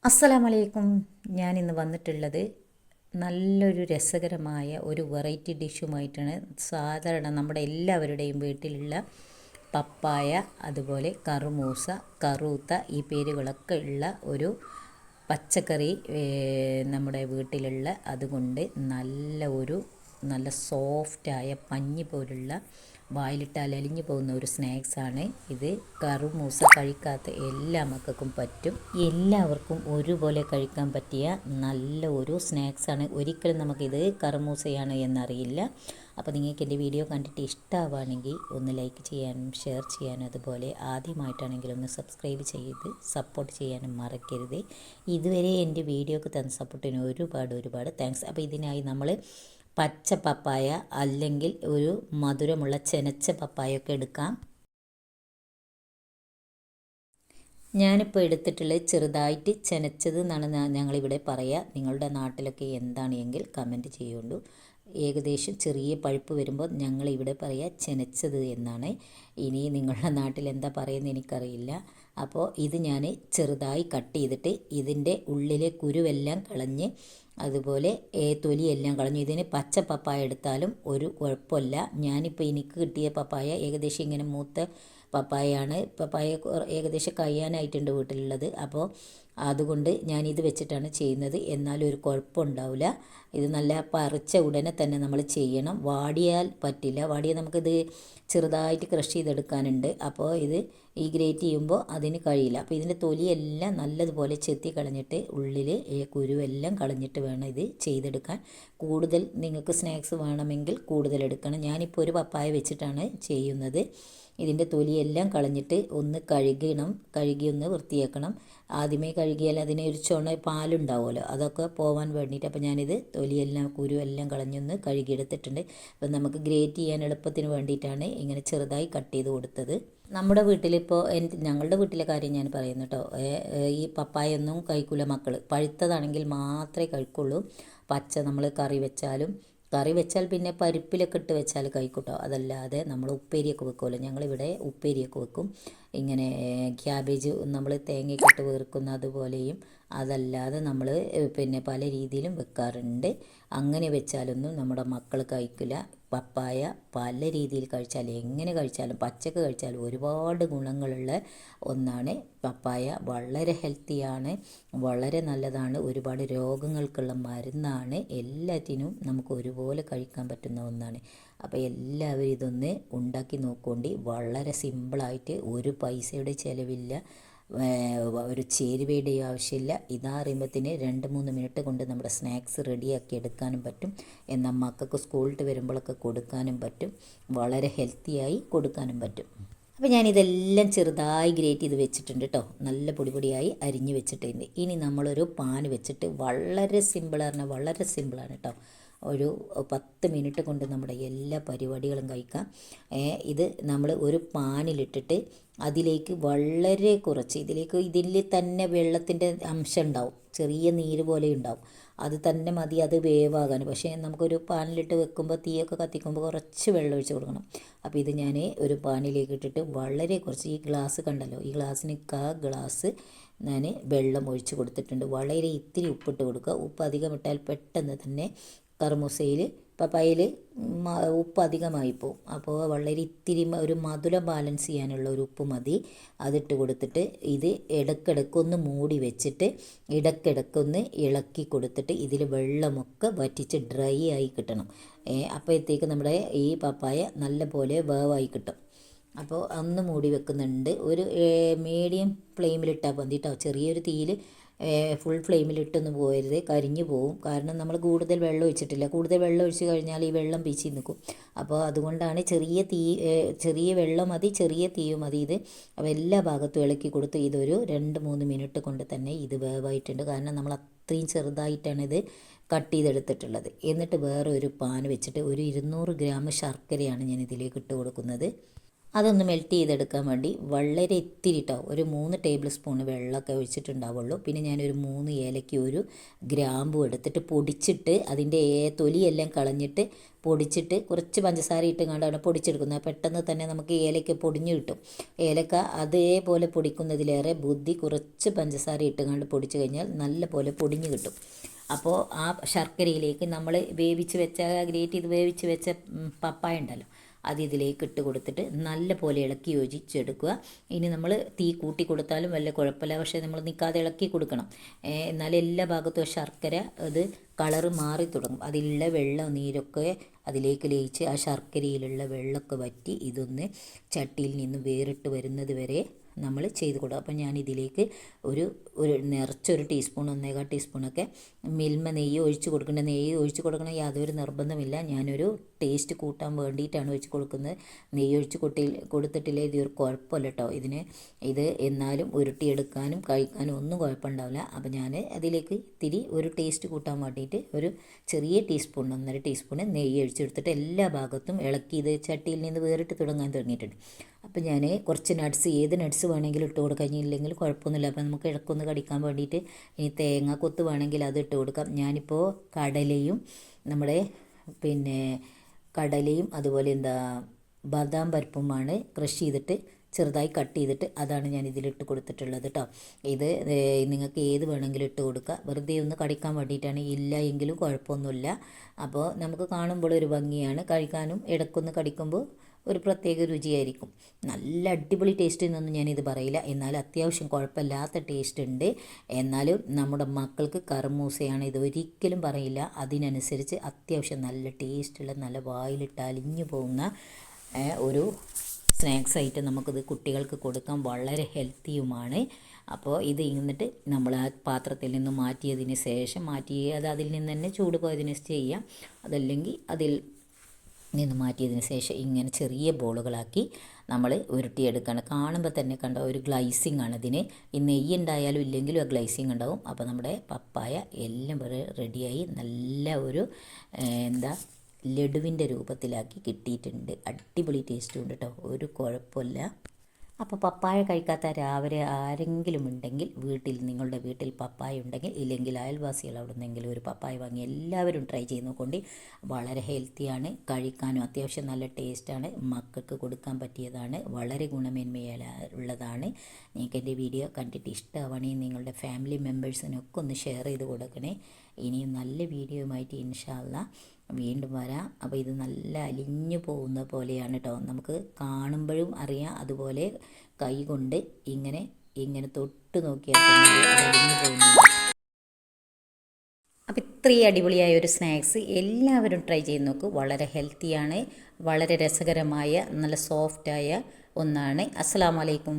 അസ്സലാമലൈക്കും. ഞാനിന്ന് വന്നിട്ടുള്ളത് നല്ലൊരു രസകരമായ ഒരു വെറൈറ്റി ഡിഷുമായിട്ടാണ്. സാധാരണ നമ്മുടെ എല്ലാവരുടെയും വീട്ടിലുള്ള പപ്പായ, അതുപോലെ കറുമൂസ, കറൂത്ത ഈ പേരുകളൊക്കെ ഉള്ള ഒരു പച്ചക്കറി നമ്മുടെ വീട്ടിലുള്ള, അതുകൊണ്ട് നല്ല സോഫ്റ്റായ പഞ്ഞി പോലുള്ള വായിലിട്ടാൽ അലിഞ്ഞു പോകുന്ന ഒരു സ്നാക്സാണ് ഇത്. കറുമൂസ കഴിക്കാത്ത എല്ലാ മക്കൾക്കും പറ്റും. എല്ലാവർക്കും ഒരുപോലെ കഴിക്കാൻ പറ്റിയ നല്ല ഒരു സ്നാക്സാണ്. ഒരിക്കലും നമുക്കിത് കറുമൂസയാണ് എന്നറിയില്ല. അപ്പോൾ നിങ്ങൾക്ക് എൻ്റെ വീഡിയോ കണ്ടിട്ട് ഇഷ്ടമാവുകയാണെങ്കിൽ ഒന്ന് ലൈക്ക് ചെയ്യാനും ഷെയർ ചെയ്യാനും, അതുപോലെ ആദ്യമായിട്ടാണെങ്കിൽ ഒന്ന് സബ്സ്ക്രൈബ് ചെയ്ത് സപ്പോർട്ട് ചെയ്യാനും മറക്കരുത്. ഇതുവരെ എൻ്റെ വീഡിയോക്ക് തന്ന സപ്പോർട്ടിന് ഒരുപാട് താങ്ക്സ്. അപ്പോൾ ഇതിനായി നമ്മൾ പച്ച പപ്പായ അല്ലെങ്കിൽ ഒരു മധുരമുള്ള ചെനച്ച പപ്പായൊക്കെ എടുക്കാം. ഞാനിപ്പോൾ എടുത്തിട്ടുള്ളത് ചെറുതായിട്ട് ചെനച്ചത് എന്നാണ് ഞങ്ങളിവിടെ പറയുക. നിങ്ങളുടെ നാട്ടിലൊക്കെ എന്താണ് എങ്കിൽ കമൻറ്റ് ചെയ്യുള്ളൂ. ഏകദേശം ചെറിയ പഴുപ്പ് വരുമ്പോൾ ഞങ്ങളിവിടെ പറയുക ചെനച്ചത് എന്നാണ്. ഇനി നിങ്ങളുടെ നാട്ടിൽ എന്താ പറയുന്നത് എനിക്കറിയില്ല. അപ്പോൾ ഇത് ഞാൻ ചെറുതായി കട്ട് ചെയ്തിട്ട് ഇതിൻ്റെ ഉള്ളിലെ കുരുവെല്ലാം കളഞ്ഞ്, അതുപോലെ തൊലിയെല്ലാം കളഞ്ഞു. ഇതിന് പച്ച പപ്പായ എടുത്താലും ഒരു കുഴപ്പമില്ല. ഞാനിപ്പോൾ എനിക്ക് കിട്ടിയ പപ്പായ ഏകദേശം ഇങ്ങനെ മൂത്ത പപ്പായ ഏകദേശം കഴിയാനായിട്ടുണ്ട് വീട്ടിലുള്ളത്. അപ്പോൾ അതുകൊണ്ട് ഞാനിത് വെച്ചിട്ടാണ് ചെയ്യുന്നത്. എന്നാലും ഒരു കുഴപ്പമുണ്ടാവില്ല. ഇത് നല്ല പറിച്ച ഉടനെ തന്നെ നമ്മൾ ചെയ്യണം. വാടിയാൽ പറ്റില്ല. വാടിയാൽ നമുക്കിത് ചെറുതായിട്ട് ക്രഷ് ചെയ്തെടുക്കാനുണ്ട്. അപ്പോൾ ഇത് ഈ ഗ്രേറ്റ് ചെയ്യുമ്പോൾ അതിന് കഴിയില്ല. അപ്പോൾ ഇതിൻ്റെ തൊലിയെല്ലാം നല്ലതുപോലെ ചെത്തി കളഞ്ഞിട്ട് ഉള്ളിൽ കുരുവെല്ലാം കളഞ്ഞിട്ട് വേണം ഇത് ചെയ്തെടുക്കാൻ. കൂടുതൽ നിങ്ങൾക്ക് സ്നാക്സ് വേണമെങ്കിൽ കൂടുതൽ എടുക്കണം. ഞാനിപ്പോൾ ഒരു പപ്പായ വെച്ചിട്ടാണ് ചെയ്യുന്നത്. ഇതിൻ്റെ തൊലിയെല്ലാം കളഞ്ഞിട്ട് ഒന്ന് കഴുകി ഒന്ന് വൃത്തിയാക്കണം. ആദ്യമേ കഴുകിയാൽ അതിന് ഒരു പാലുണ്ടാവുമല്ലോ, അതൊക്കെ പോകാൻ വേണ്ടിയിട്ട്. അപ്പോൾ ഞാനിത് തൊലിയെല്ലാം കുരുവെല്ലാം കളഞ്ഞൊന്ന് കഴുകിയെടുത്തിട്ടുണ്ട്. അപ്പം നമുക്ക് ഗ്രേറ്റ് ചെയ്യാൻ എളുപ്പത്തിന് വേണ്ടിയിട്ടാണ് ഇങ്ങനെ ചെറുതായി കട്ട് ചെയ്ത് കൊടുത്തത്. നമ്മുടെ വീട്ടിലിപ്പോൾ ഞങ്ങളുടെ വീട്ടിലെ കാര്യം ഞാൻ പറയുന്നു കേട്ടോ. ഈ പപ്പായൊന്നും കഴിക്കില്ല മക്കൾ. പഴുത്തതാണെങ്കിൽ മാത്രമേ കഴിക്കുള്ളൂ. പച്ച നമ്മൾ കറി വെച്ചാൽ പിന്നെ പരിപ്പിലൊക്കെ ഇട്ട് വെച്ചാൽ കഴിക്കൂട്ടോ. അതല്ലാതെ നമ്മൾ ഉപ്പേരിയൊക്കെ വെക്കുമല്ലോ, ഞങ്ങളിവിടെ ഉപ്പേരിയൊക്കെ വെക്കും. ഇങ്ങനെ ക്യാബേജ് നമ്മൾ തേങ്ങയൊക്കെ ഇട്ട് വെറുക്കുന്ന അതുപോലെയും, അതല്ലാതെ നമ്മൾ പിന്നെ പല രീതിയിലും വെക്കാറുണ്ട്. അങ്ങനെ വെച്ചാലൊന്നും നമ്മുടെ മക്കൾ കഴിക്കില്ല. പപ്പായ പല രീതിയിൽ കഴിച്ചാൽ, എങ്ങനെ കഴിച്ചാലും, പച്ചക്ക് കഴിച്ചാലും ഒരുപാട് ഗുണങ്ങളുള്ള ഒന്നാണ് പപ്പായ. വളരെ ഹെൽത്തിയാണ്, വളരെ നല്ലതാണ്, ഒരുപാട് രോഗങ്ങൾക്കുള്ള മരുന്നാണ്. എല്ലാറ്റിനും നമുക്ക് ഒരുപോലെ കഴിക്കാൻ പറ്റുന്ന ഒന്നാണ്. അപ്പോൾ എല്ലാവരും ഇതൊന്ന് ഉണ്ടാക്കി നോക്കുകൊണ്ട്. വളരെ സിമ്പിളായിട്ട്, ഒരു പൈസയുടെ ചിലവില്ല, ഒരു ചേരുവയുടെയും ആവശ്യമില്ല. ഇതാ അറിയുമ്പോഴത്തേന് 2-3 മിനിറ്റ് കൊണ്ട് നമ്മുടെ സ്നാക്സ് റെഡിയാക്കി എടുക്കാനും പറ്റും. എന്നാൽ മക്കൾക്ക് സ്കൂളിൽ വരുമ്പോഴൊക്കെ കൊടുക്കാനും പറ്റും. വളരെ ഹെൽത്തിയായി കൊടുക്കാനും പറ്റും. അപ്പോൾ ഞാനിതെല്ലാം ചെറുതായി ഗ്രേറ്റ് ചെയ്ത് വെച്ചിട്ടുണ്ട് കേട്ടോ. നല്ല പൊടിയായി അരിഞ്ഞ് വെച്ചിട്ടുണ്ട്. ഇനി നമ്മളൊരു പാൻ വെച്ചിട്ട് വളരെ സിമ്പിളാണ് കേട്ടോ. ഒരു 10 മിനിറ്റ് കൊണ്ട് നമ്മുടെ എല്ലാ പരിപാടികളും കഴിക്കാം. ഇത് നമ്മൾ ഒരു പാനിലിട്ടിട്ട് അതിലേക്ക് വളരെ കുറച്ച്, ഇതിൽ തന്നെ വെള്ളത്തിൻ്റെ അംശം ഉണ്ടാവും, ചെറിയ നീര് പോലെ ഉണ്ടാവും. അത് തന്നെ മതി അത് വേവാകാൻ. പക്ഷേ നമുക്കൊരു പാനിലിട്ട് വെക്കുമ്പോൾ, തീയൊക്കെ കത്തിക്കുമ്പോൾ കുറച്ച് വെള്ളം ഒഴിച്ച് കൊടുക്കണം. അപ്പോൾ ഇത് ഞാൻ ഒരു പാനിലേക്ക് ഇട്ടിട്ട് വളരെ കുറച്ച്, ഈ ഗ്ലാസ് കണ്ടല്ലോ, ഈ ഗ്ലാസ്സിന് ഗ്ലാസ് ഞാൻ വെള്ളം ഒഴിച്ച് കൊടുത്തിട്ടുണ്ട്. വളരെ ഇത്തിരി ഉപ്പിട്ട് കൊടുക്കുക. ഉപ്പ് അധികം ഇട്ടാൽ പെട്ടെന്ന് തന്നെ കറുമൂസയിൽ പപ്പായയിൽ ഉപ്പ് അധികമായി പോവും. അപ്പോൾ വളരെ ഇത്തിരി ഒരു മധുരം ബാലൻസ് ചെയ്യാനുള്ള ഒരു ഉപ്പ് മതി. അതിട്ട് കൊടുത്തിട്ട് ഇത് ഇടയ്ക്കിടയ്ക്കൊന്ന് മൂടി വെച്ചിട്ട് ഇടയ്ക്കിടയ്ക്കൊന്ന് ഇളക്കി കൊടുത്തിട്ട് ഇതിൽ വെള്ളമൊക്കെ വറ്റിച്ച് ഡ്രൈ ആയി കിട്ടണം. അപ്പോഴത്തേക്ക് നമ്മുടെ ഈ പപ്പായ നല്ല പോലെ വേവായി കിട്ടും. അപ്പോൾ ഒന്ന് മൂടി വെക്കുന്നുണ്ട്. ഒരു മീഡിയം ഫ്ലെയിമിലിട്ടാൽ മതി കേട്ടോ. ചെറിയൊരു തീയിൽ ഫുൾ ഫ്ലെയിമിലിട്ടൊന്നും പോകരുത്, കരിഞ്ഞു പോവും. കാരണം നമ്മൾ കൂടുതൽ വെള്ളം ഒഴിച്ചിട്ടില്ല. കൂടുതൽ വെള്ളം ഒഴിച്ച് കഴിഞ്ഞാൽ ഈ വെള്ളം പീച്ചി നിൽക്കും. അപ്പോൾ അതുകൊണ്ടാണ് ചെറിയ വെള്ളം മതി, ചെറിയ തീയും മതി ഇത്. അപ്പോൾ എല്ലാ ഭാഗത്തും ഇളക്കി കൊടുത്ത് ഇതൊരു 2-3 മിനിറ്റ് കൊണ്ട് തന്നെ ഇത് വേവായിട്ടുണ്ട്. കാരണം നമ്മൾ അത്രയും ചെറുതായിട്ടാണ് ഇത് കട്ട് ചെയ്തെടുത്തിട്ടുള്ളത്. എന്നിട്ട് വേറെ ഒരു പാൻ വെച്ചിട്ട് ഒരു 200 ഗ്രാം ശർക്കരയാണ് ഞാൻ ഇതിലേക്ക് ഇട്ട് കൊടുക്കുന്നത്. അതൊന്ന് മെൽറ്റ് ചെയ്തെടുക്കാൻ വേണ്ടി വളരെ ഇത്തിരി ട്ടോ ഒരു 3 ടേബിൾ സ്പൂൺ വെള്ളമൊക്കെ ഒഴിച്ചിട്ടുണ്ടാവുള്ളൂ. പിന്നെ ഞാനൊരു 3 ഏലയ്ക്ക് ഒരു ഗ്രാമ്പും എടുത്തിട്ട് പൊടിച്ചിട്ട് അതിൻ്റെ തൊലിയെല്ലാം കളഞ്ഞിട്ട് പൊടിച്ചിട്ട് കുറച്ച് പഞ്ചസാര ഇട്ടുകൊണ്ടാണ് പൊടിച്ചെടുക്കുന്നത്. പെട്ടെന്ന് തന്നെ നമുക്ക് ഏലയ്ക്ക പൊടിഞ്ഞ് കിട്ടും. ഏലക്ക അതേപോലെ പൊടിക്കുന്നതിലേറെ ബുദ്ധി കുറച്ച് പഞ്ചസാര ഇട്ടുകൊണ്ട് പൊടിച്ച് കഴിഞ്ഞാൽ നല്ല പോലെ പൊടിഞ്ഞ് കിട്ടും. അപ്പോൾ ആ ശർക്കരയിലേക്ക് നമ്മൾ വേവിച്ച് വെച്ച ഗ്രേറ്റ് ചെയ്ത് വേവിച്ച് വെച്ച പപ്പായ ഉണ്ടല്ലോ അത് ഇതിലേക്ക് ഇട്ട് കൊടുത്തിട്ട് നല്ല പോലെ ഇളക്കി യോജിച്ചെടുക്കുക. ഇനി നമ്മൾ തീ കൂട്ടി കൊടുത്താലും വല്ല കുഴപ്പമില്ല, പക്ഷേ നമ്മൾ നിൽക്കാതെ ഇളക്കി കൊടുക്കണം. എന്നാൽ എല്ലാ ഭാഗത്തും ശർക്കര അത് കളറ് മാറി തുടങ്ങും. അതിലുള്ള വെള്ളം നീരൊക്കെ അതിലേക്ക് ലയിച്ച് ആ ശർക്കരയിലുള്ള വെള്ളമൊക്കെ വറ്റി ഇതൊന്ന് ചട്ടിയിൽ നിന്ന് വേറിട്ട് വരുന്നത് വരെ നമ്മൾ ചെയ്ത് കൊടുക്കുക. അപ്പോൾ ഞാനിതിലേക്ക് ഒരു നിറച്ചൊരു ടീസ്പൂൺ 1.25 ടീസ്പൂണൊക്കെ മിൽമ നെയ്യ് ഒഴിച്ച് കൊടുക്കേണ്ട. നെയ്യ് ഒഴിച്ച് കൊടുക്കണം യാതൊരു നിർബന്ധമില്ല. ഞാനൊരു ടേസ്റ്റ് കൂട്ടാൻ വേണ്ടിയിട്ടാണ് ഒഴിച്ച് കൊടുക്കുന്നത്. നെയ്യ് ഒഴിച്ച് കൊടുത്തിട്ടില്ലേ ഇതൊരു കുഴപ്പമില്ല കേട്ടോ. ഇത് എന്നാലും ഉരുട്ടിയെടുക്കാനും കഴിക്കാനും ഒന്നും കുഴപ്പമുണ്ടാവില്ല. അപ്പോൾ ഞാൻ അതിലേക്ക് ഇത്തിരി ഒരു ടേസ്റ്റ് കൂട്ടാൻ വേണ്ടിയിട്ട് ഒരു ചെറിയ ടീസ്പൂൺ 1.5 ടീസ്പൂൺ നെയ്യ് ഒഴിച്ചെടുത്തിട്ട് എല്ലാ ഭാഗത്തും ഇളക്കി ഇത് ചട്ടിയിൽ നിന്ന് വേറിട്ട് തുടങ്ങിയിട്ടുണ്ട്. അപ്പോൾ ഞാൻ കുറച്ച് നട്ട്സ്, ഏത് നട്ട്സ് വേണമെങ്കിലും ഇട്ട് കൊടുക്കാം, ഇല്ലെങ്കിൽ കുഴപ്പമൊന്നുമില്ല. അപ്പോൾ നമുക്ക് ഇടക്കൊന്ന് കടിക്കാൻ വേണ്ടിയിട്ട് ഇനി തേങ്ങ കൊത്ത് വേണമെങ്കിൽ അത് ഇട്ട് കൊടുക്കാം. ഞാനിപ്പോൾ കടലയും കടലയും അതുപോലെ ബദാം പരിപ്പുമാണ് ക്രഷ് ചെയ്തിട്ട് ചെറുതായി കട്ട് ചെയ്തിട്ട് അതാണ് ഞാൻ ഇതിലിട്ട് കൊടുത്തിട്ടുള്ളത് കേട്ടോ. ഇത് നിങ്ങൾക്ക് ഏത് വേണമെങ്കിലും ഇട്ട് കൊടുക്കുക. വെറുതെ ഒന്ന് കടിക്കാൻ വേണ്ടിയിട്ടാണ്, ഇല്ല എങ്കിലും കുഴപ്പമൊന്നുമില്ല. അപ്പോൾ നമുക്ക് കാണുമ്പോൾ ഒരു ഭംഗിയാണ്, കഴിക്കാനും ഇടയ്ക്കൊന്ന് കടിക്കുമ്പോൾ ഒരു പ്രത്യേക രുചിയായിരിക്കും. നല്ല അടിപൊളി ടേസ്റ്റ് എന്നൊന്നും ഞാനിത് പറയില്ല, എന്നാൽ അത്യാവശ്യം കുഴപ്പമില്ലാത്ത ടേസ്റ്റ് ഉണ്ട്. എന്നാലും നമ്മുടെ മക്കൾക്ക് കർമൂസയാണ്, ഇത് ഒരിക്കലും പറയില്ല. അതിനനുസരിച്ച് അത്യാവശ്യം നല്ല ടേസ്റ്റുള്ള, നല്ല വായിലിട്ട് അലിഞ്ഞു പോകുന്ന ഒരു സ്നാക്സ് ആയിട്ട് നമുക്കിത് കുട്ടികൾക്ക് കൊടുക്കാൻ വളരെ ഹെൽത്തിയുമാണ്. അപ്പോൾ ഇത് എന്നിട്ട് നമ്മൾ ആ പാത്രത്തിൽ നിന്ന് മാറ്റിയതിന് ശേഷം അതിൽ നിന്ന് തന്നെ ചൂട് പോയതിന് ചെയ്യാം. അതല്ലെങ്കിൽ അതിൽ നിന്ന് മാറ്റിയതിന് ശേഷം ഇങ്ങനെ ചെറിയ ബോളുകളാക്കി നമ്മൾ ഉരുട്ടിയെടുക്കണം. കാണുമ്പോൾ തന്നെ കണ്ട ഒരു ഗ്ലൈസിങ് ആണ് ഇതിന്. ഈ നെയ്യ് ഉണ്ടായാലും ഇല്ലെങ്കിലും ആ ഗ്ലൈസിങ് ഉണ്ടാവും. അപ്പോൾ നമ്മുടെ പപ്പായ എല്ലാം റെഡിയായി നല്ല ഒരു ലഡുവിൻ്റെ രൂപത്തിലാക്കി കിട്ടിയിട്ടുണ്ട്. അടിപൊളി ടേസ്റ്റും ഉണ്ട് കേട്ടോ, ഒരു കുഴപ്പമില്ല. അപ്പോൾ പപ്പായ കഴിക്കാത്ത രാവിലെ ആരെങ്കിലും ഉണ്ടെങ്കിൽ നിങ്ങളുടെ വീട്ടിൽ പപ്പായ ഉണ്ടെങ്കിൽ, ഇല്ലെങ്കിൽ അയൽവാസികൾ അവിടെ നിന്നെങ്കിലും ഒരു പപ്പായ വാങ്ങി എല്ലാവരും ട്രൈ ചെയ്ത് നോക്കൊണ്ട്. വളരെ ഹെൽത്തിയാണ്, കഴിക്കാനും അത്യാവശ്യം നല്ല ടേസ്റ്റാണ്, മക്കൾക്ക് കൊടുക്കാൻ പറ്റിയതാണ്, വളരെ ഗുണമേന്മയുള്ളതാണ്. നിങ്ങൾക്ക് എൻ്റെ വീഡിയോ കണ്ടിട്ട് ഇഷ്ടമാണെങ്കിൽ നിങ്ങളുടെ ഫാമിലി മെമ്പേഴ്സിനൊക്കെ ഒന്ന് ഷെയർ ചെയ്ത് കൊടുക്കണേ. ഇനിയും നല്ല വീഡിയോയുമായിട്ട് ഇൻഷാ അല്ലാഹ് വീണ്ടും വരാം. അപ്പോൾ ഇത് നല്ല അലിഞ്ഞു പോകുന്ന പോലെയാണ് കേട്ടോ, നമുക്ക് കാണുമ്പോഴും അറിയാം. അതുപോലെ കൈ കൊണ്ട് ഇങ്ങനെ തൊട്ട് നോക്കിയാൽ അലിഞ്ഞു പോകുന്നു. അപ്പോൾ ഇത്രയും അടിപൊളിയായ ഒരു സ്നാക്സ് എല്ലാവരും ട്രൈ ചെയ്ത് നോക്കൂ. വളരെ ഹെൽത്തിയാണ്, വളരെ രസകരമായ, നല്ല സോഫ്റ്റായ ഒന്നാണ്. അസ്സലാമു അലൈക്കും.